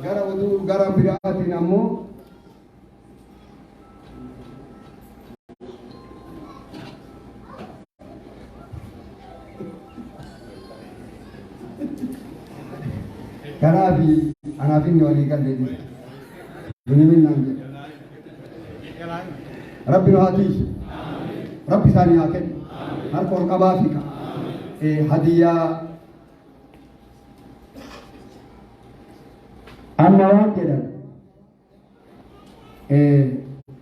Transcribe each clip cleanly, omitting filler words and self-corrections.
gara wudu gara biraatiin ammoo Kanafi anafin wali kan dedi. Ini minang. Rabbi nuhatis. Rabbi sani aken. Har kol kabafika. Hadiah. Annawan kedan.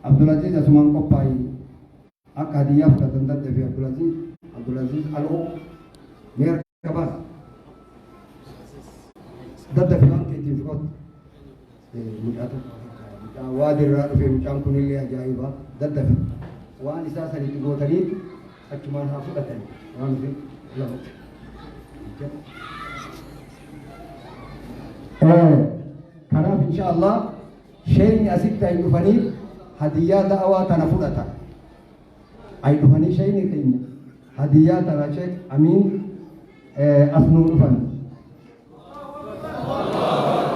Abdul Aziz asuman kopai. Ak hadiah datang dari Abdul Aziz. Abdul Aziz alo. Mer kabas. Dada filan keetiin fiqoot mudhata waadirraa dhufe mucaan kunillee ajaa'iba dadda fi waan isaa sanitti gootanii achumaan haa fudhatani waan fi lama kanaaf insha Allah shayni asitti ay dhufanii hadiyyaa da'awaa tana fudhata ay dhufanii shayni keenya hadiyyaa tana sheek amiin asnuu dhufan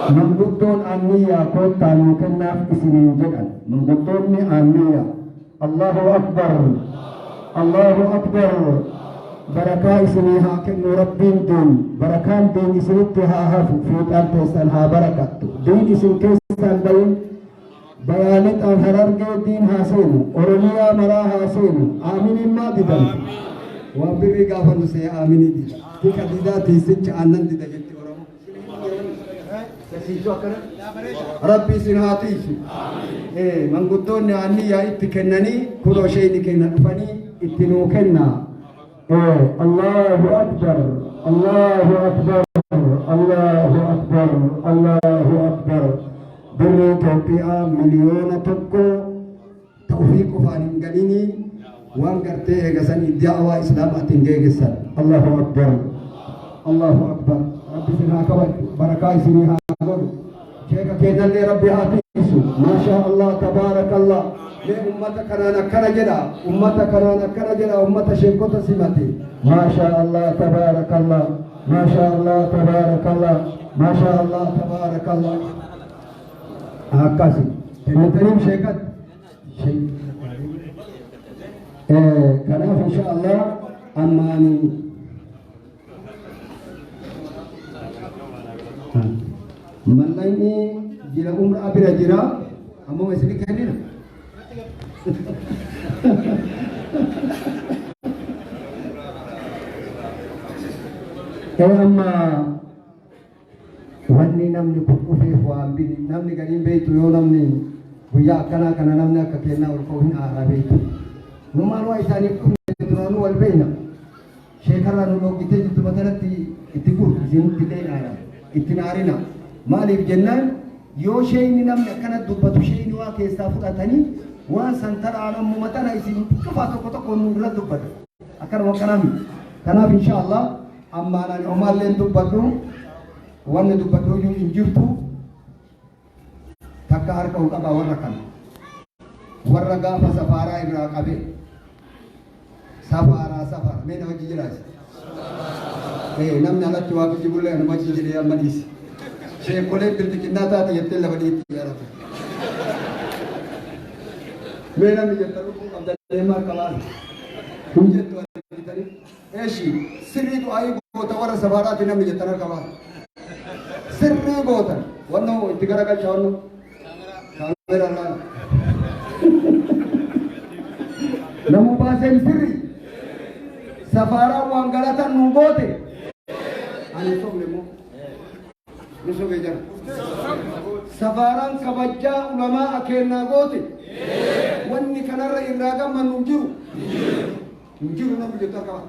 Mengutun aniya kota nukenaf isinin jagan. Mengutun ni aniya. Allahu Akbar. Allahu Akbar. Barakah isini hakim nurabbin dun. Barakan din isinit hahafu. Fitan tesan ha barakat. Din isin kesan bayin. Bayanit ang hararge din hasil. Oromia marah hasil. Amin imma didan. Wabiri gafan saya amin didan. Tika didan tisit anan didan. Rabbi sinhatisi. Manguttoonni anniyaa itti kennanii kunoo shayni kenna dhufanii itti nuu kenna. Allahu Akbar. Allahu Akbar. Allahu Akbar. Allahu Akbar. Birri Itoophiyaa miliyoona tokko tawfiiq qofaan hin galinii waan gartee eegasanii da'awaa islaamaatiin geeggessan. Allahu Akbar. Allahu Akbar. Rabbi sinhaa kabaju. Barakaa isinii haa godhu. Sheeka keenyallee Rabbi haa tiisu. Maashaa Allah tabaarakallah. Mee ummata kanaan akkana jedha. Ummata kanaan akkana jedha. Ummata sheekota simate. Maashaa Allah tabaarakallah. Maashaa Allah tabaarakallah. Maashaa Allah tabaarakallah. Akkasi. Kennitaniif sheekat. Kanaaf insha Allah ammaanii Mallayni jira umra abira jira ammoo isini kennina amma wanni namni kun dhufeef waan bini namni gadiin beektu yoo namni guyyaa akkanaa kana namni akka kennaa ol ka'u hin aaraa beektu numaan waa isaaniif dhufne duraanuu wal beekna sheekarraa nu dhoggitee jirtu matanatti itti gurgu isinitti leen aaraa itti naarina maaliif jennaan yoo shayni namni akkana dubbatu shayni waa keessaa fudhatanii waan san taraan ammoo matana isin cufaa tokko tokko nu irra dubbata akkana wakkanaami kanaaf insha Allah ammaanaan omaalleen dubbadhu wanni dubbadhu hin jirtu takka harka ol qabaa warra kana warra gaafa safaaraa irraa qabe safara mee nama jijjiiraas namni alatti waa kijibullee nama jijjiiree amma dhiisi sheekolee biltiqinnaa taate jettee lafa dhiitti yaadatu mee namni jetta lubbuu qabda deemaa qabaan kun jettu argitanii eeshi sirriitu ayii goota warra safaaraatti namni jettan qabaan sirrii gootan wannoo itti garagalcha wannoo kaameraa namu baaseen sirrii safaaraan waan galatan nu goote ani sobne moo nusobe jara safaaraan kabajjaa ulamaa akeenaa goote wanni kanarra irraa gamman nu jiru namni jettu qaba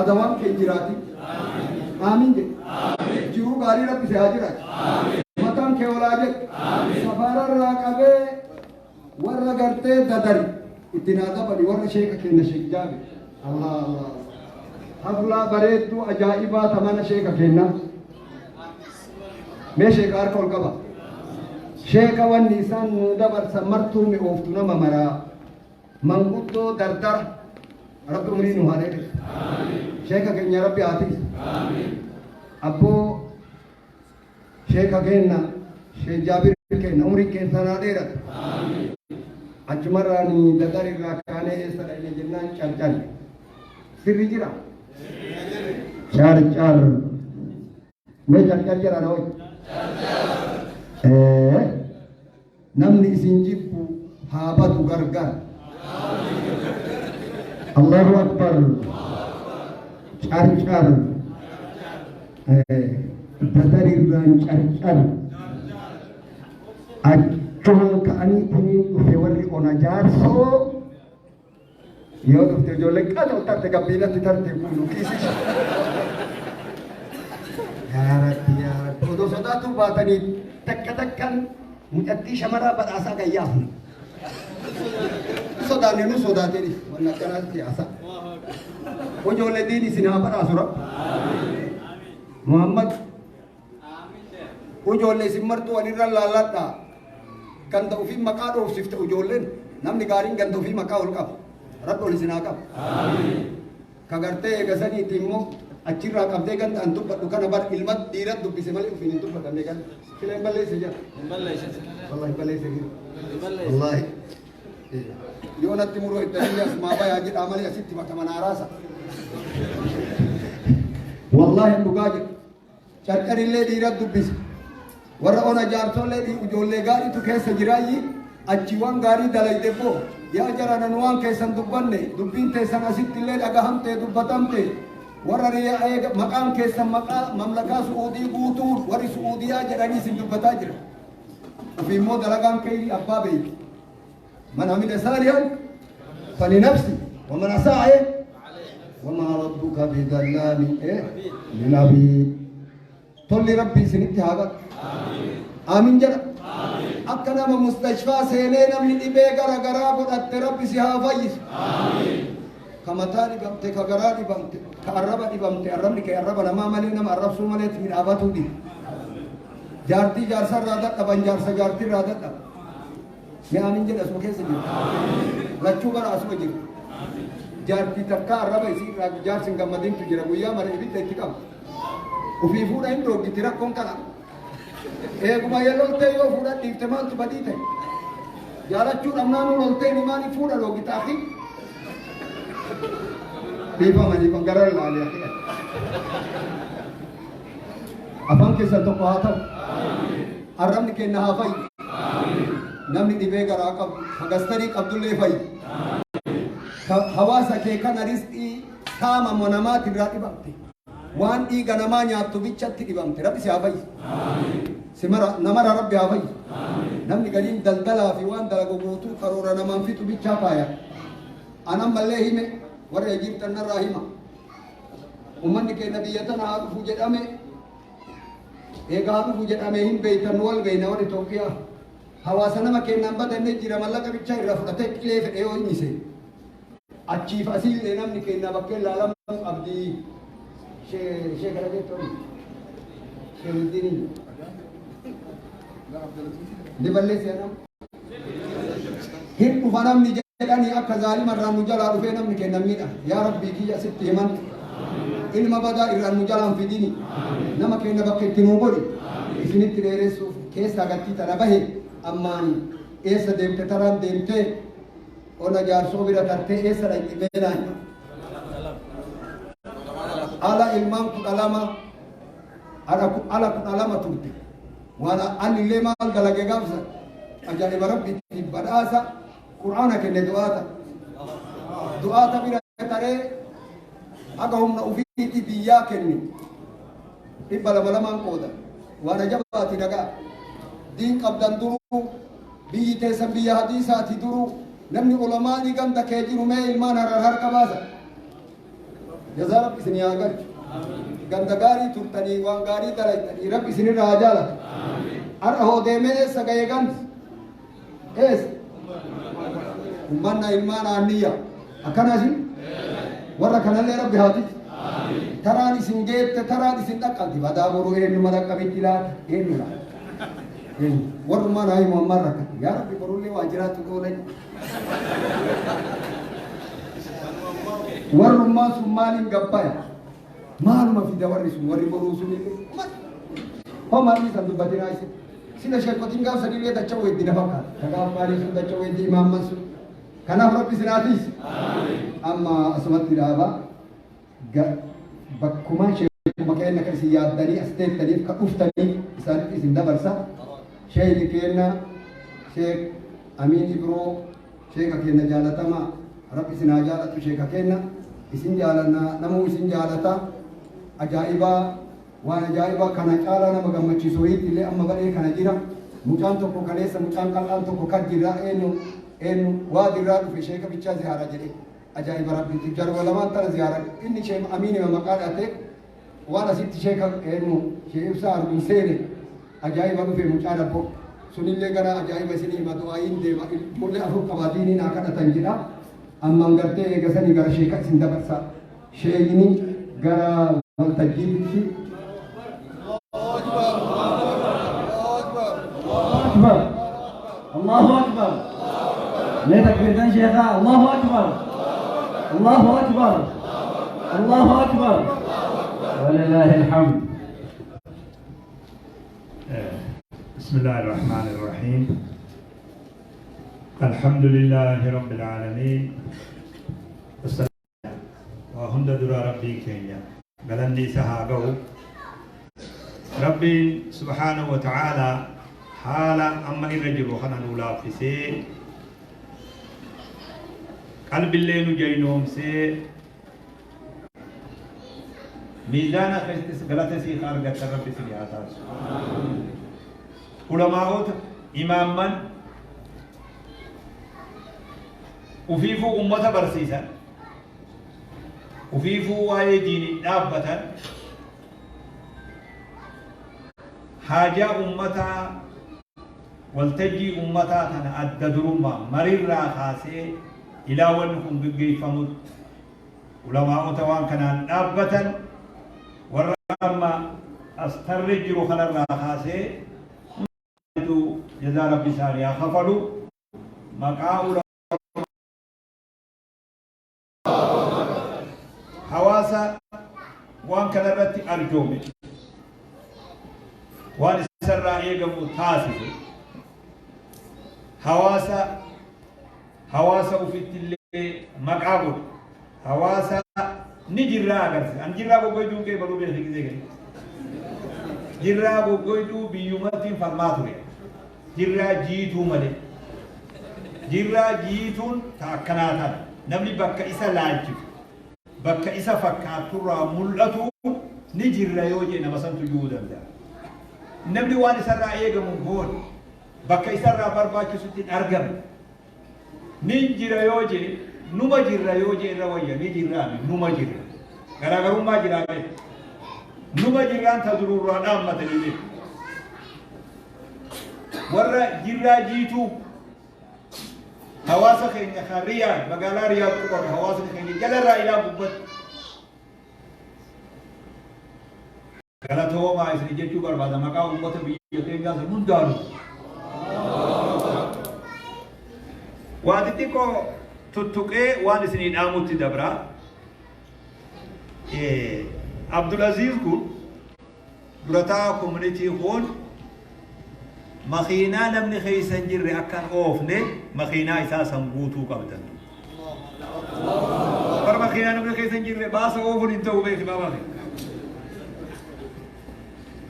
adawaan kee jiraati aamin je jiru gaarii rabbi haa jiraati mataan kee olaa je safaararraa qabee warra gartee dadari itti naa dabali warra sheeka kenna sheek jaabe Allah Allah haflaa bareedduu ajaa'ibaa tamana sheeka kenna mee sheeka harka ol qaba sheeka wanni isaan nu dabarsan martuu mi ooftu nama maraa manguddoo dardara rabbi umrii nu haa dheere sheeka keenya rabbi haa tiisu abboo Sheikh Agenna, Sheikh Jabir Kenna, Umri Kensana Dera. Achumarani, Dadari Rakane, Sarani Jinan Charjan. Sirijira. Char. Me Charjan Jaranoy. Namni Sinjipu, Habatu Gargar. Allahu Akbar. Char. Dadari Char. Achuman kaani tuni ufewali onajar so. Yo dufte jole kada utate kabila titarte kunu kisi. Ya. Todo sodatu batani takkan mudatti shamara badasa gayaf. Sodane nu sodate ni wanna kana tiasa. Ko jole dini sinha badasura. Muhammad ujolle simmartu walirra lalata kan taufi maqado sifta ujollen namni garin kan taufi maqaul qab rabbul sinaka amin kagarte gasani timmo achirra qabde kan antu badu kana bar ilmat dirat dubbi semali ufin tu badane kan filen balle seja wallahi balle seja wallahi yona timuro italiya asma ba yaji amali asitti makamana arasa wallahi dugaje charkarille dirat dubbis warra ona jaartolle di ujolle gaari tu keessa jiraayi achiwan gaari dalayde bo yaa jarana nuwan keessan dubbanne dubbiin teessan asitti illee dhagahamte dubbatamte warra riya eega maqaan keessan maqaa mamlakaa su'uudii guutuu warri su'uudiyaa jedhanii isin dubbataa jira ufiimmoo dalagaan keeyri abbaa beeyti man hamida saalihan falinafsi waman asaa'a وما ربك بظلام للعبيد تولي ربي سنتي هذا آمين جرا أكنا من مستشفى سينينا من إبيغا رغرا قد ربي سيها فايس كما تاني بمتي كغرا دي بمتي كأربا دي بمتي أربني كأربا لما ملينا ما أرب سو مليت من آباتو دي جارتي جارسا رادت أبان جارسا جارتي رادت أب मैं आमिन जरा असो कैसे जी लच्चू बड़ा असो जी जाती तक्का रबा इसी जार सिंह मदीन तुझे रबुया मरे इबी तेरी काम उफी फूडा इन लोग कितरा कौन करा एक माये लोगते यो फूडा तीर्थमान तो बदी थे जारा चूर अमनानो लोगते निमानी फूडा लोग किताबी बीपा मजी पंगरा लाले अपन के साथ तो पाता अरम के नहाफ़ाई namni dibe gara qab hagastari abdulle fay hawasa ke kana rizqi sama monamati ratibamti wan di ganama nyaatu bichatti dibamti rabbi si afay simara namara rabbi afay namni gadin daldala fi wan dalago gutu qarora naman fitu bicha paya anam mallahi me wara yajib tanna rahima umman ke nabiyatan aafu jedame egaru jedame hin beitan wal beina wal tokiya hawaasa nama kennan badane jira mallaka bicha irra fudhate qilee fedhe yoo himise achiif asiillee namni kenna bakkee laalam abdii shee gara jettoon sheehuddin diballee seenam hin dhufa namni jedhanii akka zaalimarraan nu jalaa dhufee namni kennan miidha yaa rabbii kiyya sitti himan ilma badaa irraan nu jalaan fidini nama kenna bakka itti nuu godhi isinitti dheeressuuf keessa agartii tana bahe ammaani eessa deemte taraan deemte ona jaarsoo bira tartee eessa dhaqxe beenaan ala ilmaan kudha lama ala kudha lama turte waan anillee maal dalage gaafsa ajaa'iba rabbitti badhaasa qur'aana kenne du'aata bira taree aga humna ufiitti biyyaa kenni 200 qooda waan ajabaati dhagaa دين قبضان درو بيته سبيا حديثاتي درو نمني علماء ganda kejiru me ilman har kabasa jaza rabbi sini agar ganda gari turtani wan gari dalaitani rabbi sini rajala amin ar ho de me sagaye gand es ummanna ilman aniya akana sin warra kanalle rabbi hati amin tarani singette tarani sin dakkalti badaburu enu madakabitila enu warman ay muammar ya rabbi barulli wajiratu qolay warma summalin gabbaya maluma fi dawarri sum warri borusun هم اللي سندبتنا يصير سيدا شيخ قتين قاف سنيلية تشوي الدين فقط تقاف مالي سندا تشوي الدين إمام منصور كان ربي سناتيس أما أسمت الأبا بكما شيخ مكان كرسي يادني أستيت تنيف كأفتني سالت اسم دبرسا شيخ كينا شيخ أمين إبرو شيخ كينا جالتما ربي سنا جالت شيخ كينا اسم جالنا نمو اسم جالتا أجائبا وانا جائبا كان جالا نما غمچي سويت اللي أما بره كان جيرا مجان توكو كنيسة مجان كلام توكو كجيرا إنه وادي رادو في شيخ بيتشا زيارة جري أجائب ربي تجار ولا ما ترى زيارة إني شيء أمين ومقال أتك وانا ست شيخ إنه شيخ سار من سيري أجائب ربي في مجان أبو سنين اللي كنا أجائب سنين ما توعين ده كل أفرق قواديني ناكنا تنجرا أما نقطة إجازني كرا شيخ سندبرسا شيخني كرا ملتجيب في أكبر الله أكبر لا تكبيرتان شيخا الله أكبر الله أكبر الله أكبر ولله الحمد بسم الله الرحمن الرحيم الحمد لله رب العالمين والسلام وهند درا ربي كينيا بلندي سهاقو ربي سبحانه وتعالى حالا أما الرجل خنا نولا في سي قلب الليل جينوم سي ميزان خيستس غلطة سي خارجة ربي سبحانه علماء إماما وفيفو أمة برسيسا وفيفو واي ديني دابة حاجة أمتا والتجي أمتا تنا أددرما مرير خاسي إلى ونكم بقي فمد علماء توان كنان دابة ورما أسترجر خلال خاسي جزاء ربي ساريا خفلوا مقاول حواسا وان كنرت أرجومي وان سر إيجم تاسس حواسا وفيت اللي مقاول حواسا نجرا أجرس أنجرا بقولون كي بلو بيخي زي جرا بقولون بيومتين فرماتوري جرا جيتو مالي جرا جيتون تاكناتا نمني بكا إسا لاجف بكا إسا فكاتورا ملأتو نجرا يوجي نمسان تجودا دا نمني وان إسا رأيغا مبون بكا إسا رأى برباكي ستين أرغم نجرا يوجي نما جرا يوجي روايا نجرا نما جرا غراغرو ما جرا نما جرا تدرور رادام مدلين ورا جرا جيتو حواسا خيني خاريا مقالا رياض قبر حواسا خيني جلرا إلى ببت غلطه ما إسني جيتو بربادا مقا أمت بيوتين جاز مندارو وادتي كو تتوكي وان إسني ناموتي دبرا عبد العزيز كو برتا كومنيتي خون مخينا نمني خيسن جري أكان أوفني مخينا إساسا بوتو قبضن بر مخينا نمني خيسن جري باس أوفن انتو بيخي بابا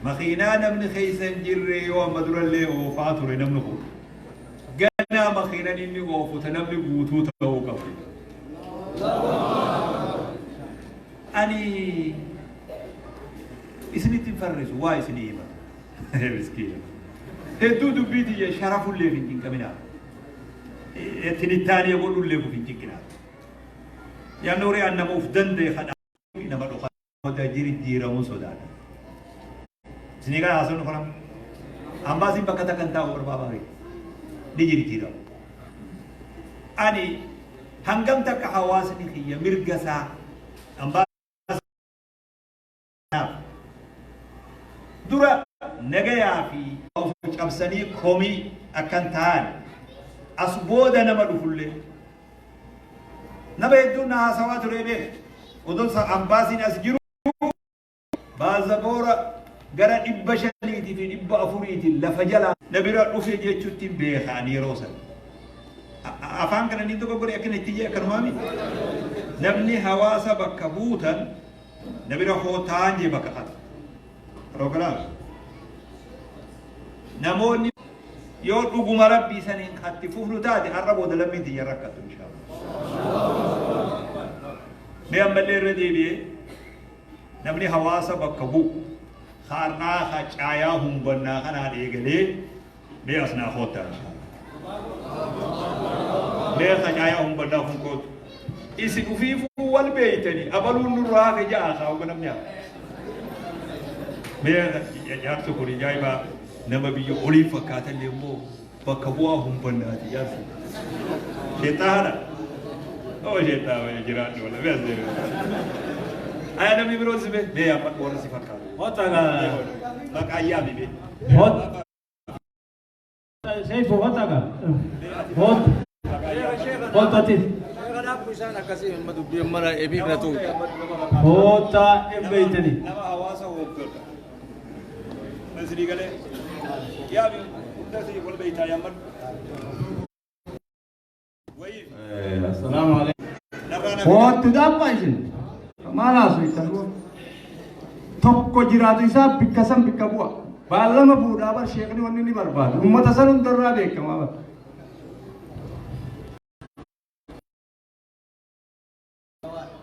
مخينا نمني خيسن جري يوم مدر اللي أوفاتوري نمني خور قنا مخينا نمني أوفو تنمني بوتو تاو قبضن أني إسني تنفرز واي إسني إيما مسكين هدو دبيتي يا شرف اللي في الدين كمنا الثاني يقول اللي في الدين كنا يا نوري أن مفدن ده خد إنما لو خد تجري ديرا مسودان سنيكا حسن خلنا أم باسين بكتا كنتا أور بابا ري ديجري ديرا أني هنگم تك حواس نخيا مرجسا أم درا نجايا في أو كابسني كومي أكنتان أسبودا نمدو فلله نبيدونا سوات ريبه ودول أمباسين أسجرو بازبورا gara 500 fi 400 lafa jala nabira dhufe jechuutti beekanii roosan afaan kana ni tokko godhe akka itti jee kanumami namni hawaasa bakka buutan nabira hootaan je bakka qata roogala namoonni yoo dhuguma rabbii saniin katti fufnu taate har'a booda lammiin tiyya rakkatu inshallah mee ammallee irra deebi'ee namni hawaasa bakka bu'u har'aa hacaayaa humbannaa kanaan eegalee mee asnaa hoottaa mee hacaayaa humbannaa kun kootu isin ufiifuu wal beeytanii abaluun nurraa ka ja'a kaa'u namni haa mee jaarsa kun ajaa'ibaa nama biyya olii fakkaatan immoo bakka bu'aa humbannaati jaarsa sheexaana oo sheexaana jiraadhu wala mee asdeeru aya namni biroo sibe mee amma warra si fakkaatu Hotaga. bakka ayyaami mee Hot. Seifu hotaga. Hot. Hotatis. Hota ebbeitani. nama hawaasa hoogganaa nasri galee yaabi hunda si wal beeytaa yamman wayi Assalamu alaikum. nafana Hoottu dhaabaa isin maal haasoftan tokko jiraatu isaa bikka san bikka bu'a baallama fuudhaa bar sheekni wanni ni barbaadu ummata san hundarraa beekamaa bar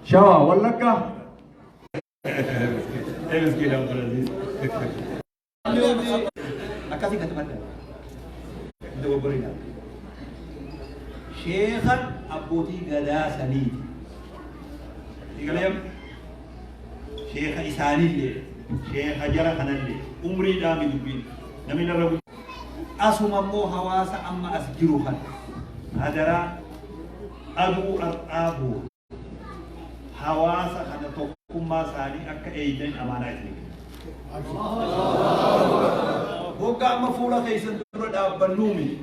shawaa wallaggaa مسكين عبد العزيز أكاسي كتبنا دوبرينا شيخا أبوتي غدا سنيد يقول يوم شيخ إساني اللي شيخ جرى خنال اللي عمري دامي دبين نمين الرب أسوما مو حواسا أما أسجروها هذا أبو أبو حواسا خنا توكما ساني أكا أيدن أمانة إثنين هوكا مفولا كيسن ترد أبنومي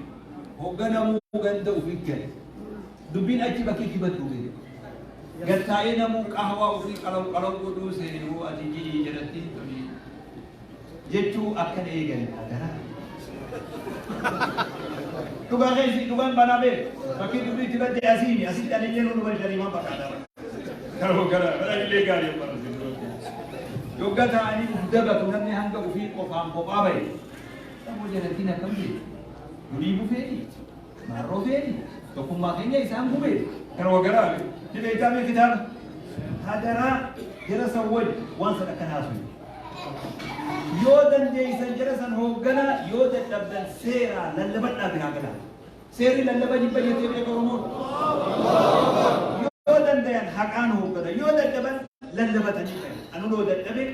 هوكا نمو غندا وفكر دبين أجي بكي كبت دوبين قد تاين نمو قهوة وفي قلو قدوس هو أتجي جلتي جتو أكا أيدن هذا تبغى غير تبغى بنابه بكي تبغى تبغى أسيني أسيني أنا ينون بجري ما بكذا كارو كارا بلا اللي قاري برازيل يوجد عني مدبة نمني هنگا وفي قفام قفابي تمو جلتينا كم دي يريبو فيني مارو فيني تقوم ما خيني إسام بوبي كارو كارا نبي تامي كتاب هذا جلس أول وانسى كناسوي يودن جيسن جلسن هوغنا يودن تبدل سيرا للبنا بهاغنا سيري للبا جيبا يتيبه كرمون يودن ديان حقان هوغنا يودن دبن للبا تجيبه أنو يودن دبن